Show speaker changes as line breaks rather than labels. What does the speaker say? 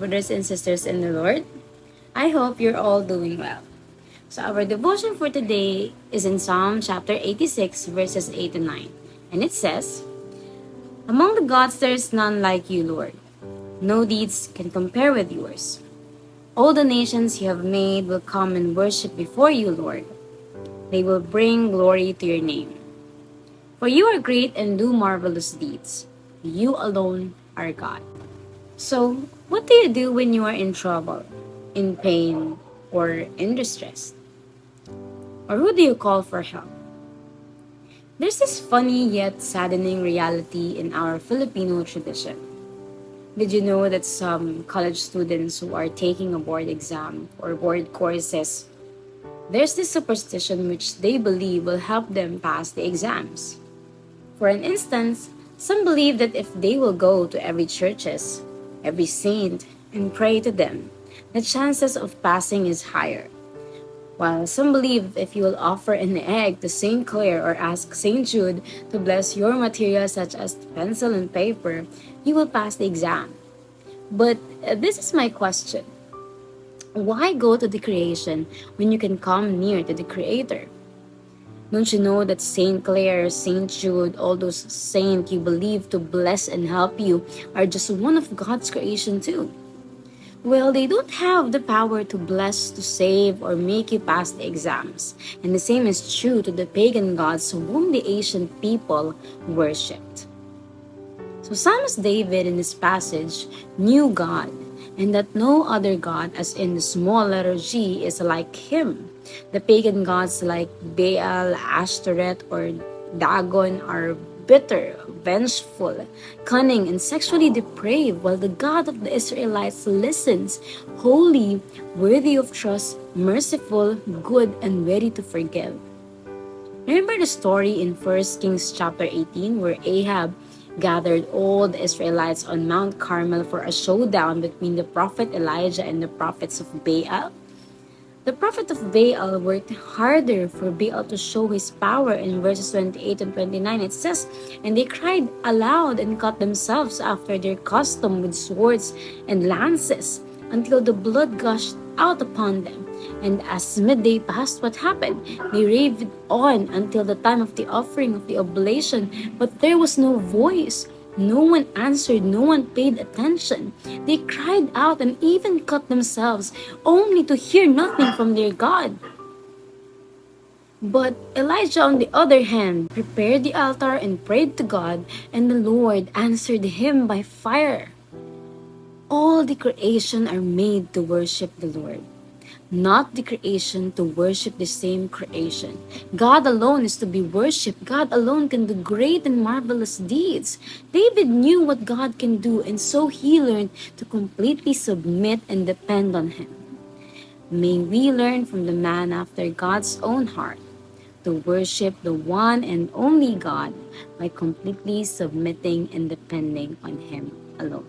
brothers and sisters in the Lord. I hope you're all doing well. So our devotion for today is in Psalm chapter 86, verses 8 to 9. And it says, "Among the gods there is none like you, Lord. No deeds can compare with yours. All the nations you have made will come and worship before you, Lord. They will bring glory to your name. For you are great and do marvelous deeds. You alone are God." So, what do you do when you are in trouble, in pain, or in distress? Or who do you call for help? There's this funny yet saddening reality in our Filipino tradition. Did you know that some college students who are taking a board exam or board courses, there's this superstition which they believe will help them pass the exams? For an instance, some believe that if they will go to every churches, every saint, and pray to them, the chances of passing is higher. While some believe if you will offer an egg to St. Clair or ask St. Jude to bless your materials such as pencil and paper, you will pass the exam. But this is my question. Why go to the creation when you can come near to the Creator? Don't you know that St. Clair, St. Jude, all those saints you believe to bless and help you are just one of God's creation too? Well, they don't have the power to bless, to save, or make you pass the exams. And the same is true to the pagan gods whom the ancient people worshipped. So Psalmist David in this passage knew God, and that no other God, as in the small letter G, is like him. The pagan gods like Baal, Ashtoreth, or Dagon are bitter, vengeful, cunning, and sexually depraved, while the God of the Israelites listens, holy, worthy of trust, merciful, good, and ready to forgive. Remember the story in 1 Kings chapter 18 where Ahab gathered all the Israelites on Mount Carmel for a showdown between the prophet Elijah and the prophets of Baal? The prophet of Baal worked harder for Baal to show his power. In verses 28 and 29, it says, "And they cried aloud and cut themselves after their custom with swords and lances until the blood gushed out upon them. And as midday passed, what happened? They raved on until the time of the offering of the oblation, but there was no voice. No one answered, no one paid attention. They cried out and even cut themselves, only to hear nothing from their God." But Elijah, on the other hand, prepared the altar and prayed to God, and the Lord answered him by fire. All the creation are made to worship the Lord, not the creation to worship the same creation. God alone is to be worshipped. God alone can do great and marvelous deeds. David knew what God can do, and so he learned to completely submit and depend on him. May we learn from the man after God's own heart to worship the one and only God by completely submitting and depending on him alone.